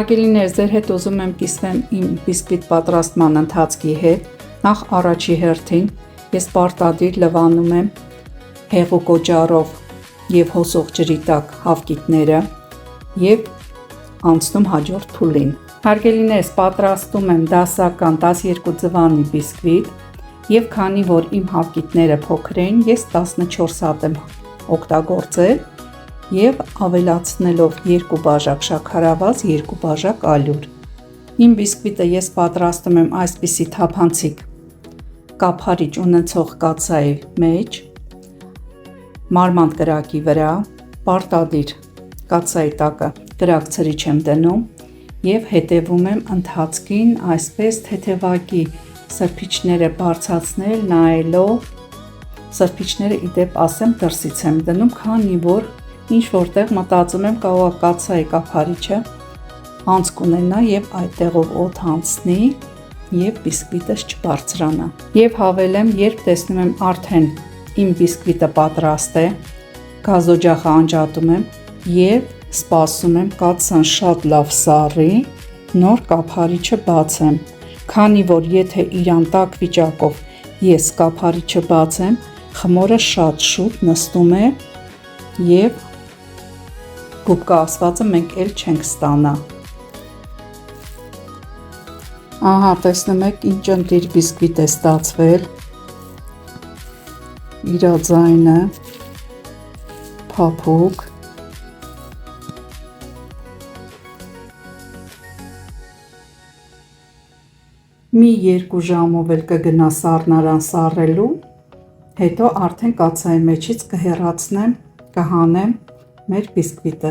Հարգելիներ, ձեր հետ ուզում եմ կիսվեմ իմ բիսկվիտ պատրաստման ընթացքի հետ։ Նախ առաջի հերթին ես պարտադիր լվանում եմ հեղուկ օճառով և հոսող ջրի տակ հավկիթները և անցնում հաջորդ փուլին։ Հարգելիներս, պատրաստում եմ դասական 12 ձվանի բիսկվիտ և քանի որ իմ հավկիթները փոքր են, ես 14 հատ եմ օգտագործել և ավելացնելով 2 բաժակ շաքարավազ, 2 բաժակ ալյուր։ Իմ բիսկվիտը ես պատրաստում եմ այսպիսի թափանցիկ կափարիչ ունեցող կաթսայի մեջ, մարմանդ կրակի վրա, պարտադիր կաթսայի տակը կրակ ցրիչ եմ դնում և հետևում եմ ընթացքին այսպես թեթևակի սրբիչները բարձրացնել նայելով, սրբիչները ի դեպ ասեմ դրսից եմ դնում, քանի որ ինչ որտեղ մտածում եմ կարող է կաթսայի կափարիչը անցք ունենա և այդտեղով օդ անցնի և բիսկվիտս չբարձրանա։ Եվ հավելեմ, երբ տեսնում եմ արդեն իմ բիսկվիտը պատրաստ է, գազօջախը անջատում եմ և սպասում եմ կաթսան շատ լավ սառի, նոր կափարիչը բացեմ, քանի որ եթե իրան տաք վիճակով ես կափարիչը բացեմ, խմորը շատ շուտ նստում է և գուբկա ասվածը մենք էլ չենք ստանա։ Ահա, տեսնում եք ինչ ընտիր բիսկվիտ է ստացվել, իր ձայնը փափուկ, մի 2 ժամով էլ կգնա սառնարան սառելու, հետո արդեն կաթսայի մեջից կհեռացնեմ, կհանեմ մեր բիսկվիտը։